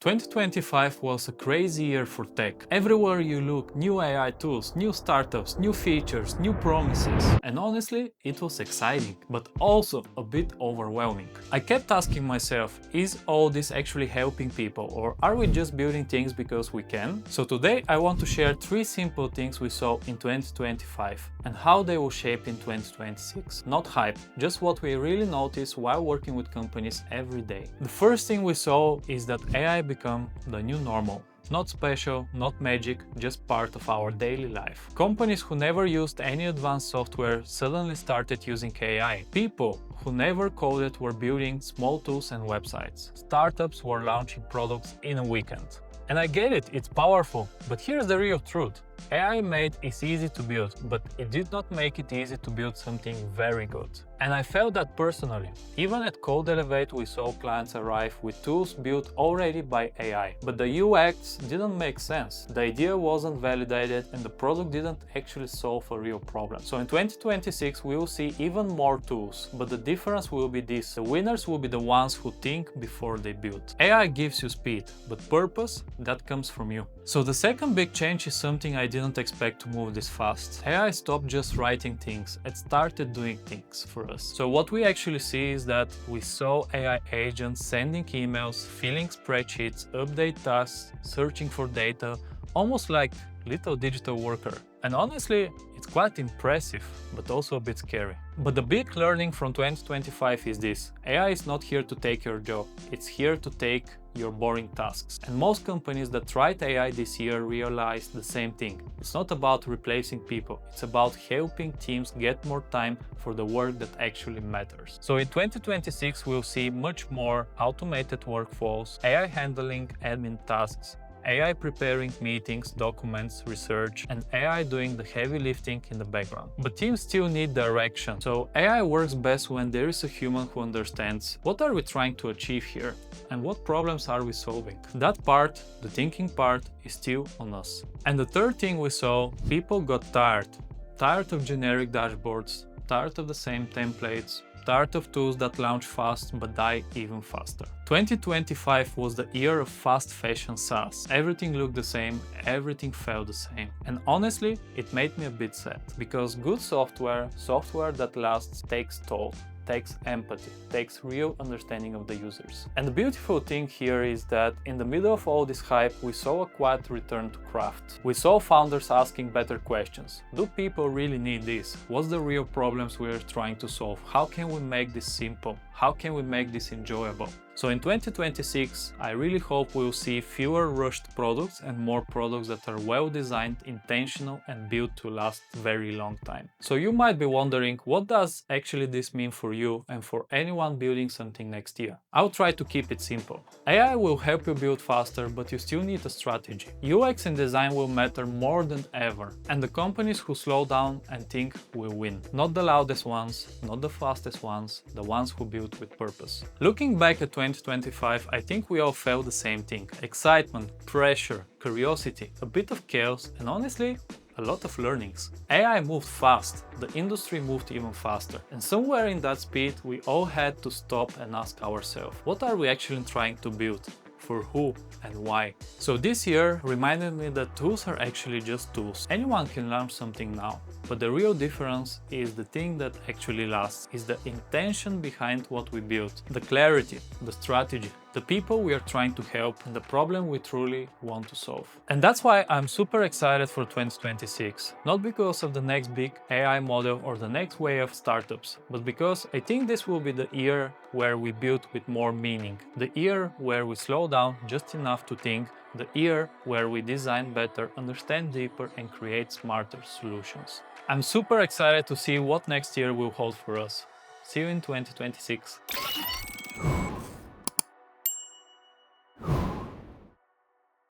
2025 was a crazy year for tech. Everywhere you look, new AI tools, new startups, new features, new promises. And honestly, it was exciting, but also a bit overwhelming. I kept asking myself, is all this actually helping people, or are we just building things because we can? So today I want to share 3 simple things we saw in 2025 and how they will shape in 2026. Not hype, just what we really notice while working with companies every day. The first thing we saw is that AI become the new normal. Not special, not magic, just part of our daily life. Companies who never used any advanced software suddenly started using AI. People who never coded were building small tools and websites. Startups were launching products in a weekend. And I get it, it's powerful, but here's the real truth. AI made it easy to build, but it did not make it easy to build something very good. And I felt that personally. Even at Codelevate we saw clients arrive with tools built already by AI. But the UX didn't make sense. The idea wasn't validated and the product didn't actually solve a real problem. So in 2026 we will see even more tools, but the difference will be this. The winners will be the ones who think before they build. AI gives you speed, but purpose, that comes from you. So the second big change is something I didn't expect to move this fast. AI stopped just writing things, it started doing things for us. So what we actually see is that we saw AI agents sending emails, filling spreadsheets, update tasks, searching for data, almost like little digital worker. And honestly, it's quite impressive, but also a bit scary. But the big learning from 2025 is this. AI is not here to take your job, it's here to take your boring tasks. And most companies that tried AI this year realized the same thing. It's not about replacing people, it's about helping teams get more time for the work that actually matters. So in 2026 we'll see much more automated workflows, AI handling admin tasks, AI preparing meetings, documents, research, and AI doing the heavy lifting in the background. But teams still need direction. So AI works best when there is a human who understands what are we trying to achieve here and what problems are we solving. That part, the thinking part, is still on us. And the third thing we saw, people got tired. Tired of generic dashboards, tired of the same templates, tired of tools that launch fast but die even faster. 2025 was the year of fast fashion SaaS. Everything looked the same, everything felt the same. And honestly, it made me a bit sad, because good software that lasts, takes toll, takes empathy, takes real understanding of the users. And the beautiful thing here is that in the middle of all this hype, we saw a quiet return to craft. We saw founders asking better questions. Do people really need this? What's the real problems we're trying to solve? How can we make this simple? How can we make this enjoyable? So in 2026, I really hope we'll see fewer rushed products and more products that are well designed, intentional, and built to last very long time. So you might be wondering, what does actually this mean for you and for anyone building something next year? I'll try to keep it simple. AI will help you build faster, but you still need a strategy. UX and design will matter more than ever, and the companies who slow down and think will win. Not the loudest ones, not the fastest ones, the ones who build with purpose. Looking back at 2025, I think we all felt the same thing. Excitement, pressure, curiosity, a bit of chaos, and honestly, a lot of learnings. AI moved fast, the industry moved even faster. And somewhere in that speed, we all had to stop and ask ourselves, what are we actually trying to build? For who and why? So this year reminded me that tools are actually just tools. Anyone can launch something now, but the real difference is the thing that actually lasts, is the intention behind what we build, the clarity, the strategy, the people we are trying to help, and the problem we truly want to solve. And that's why I'm super excited for 2026. Not because of the next big AI model or the next wave of startups, but because I think this will be the year where we build with more meaning. The year where we slow down just enough to think. The year where we design better, understand deeper, and create smarter solutions. I'm super excited to see what next year will hold for us. See you in 2026.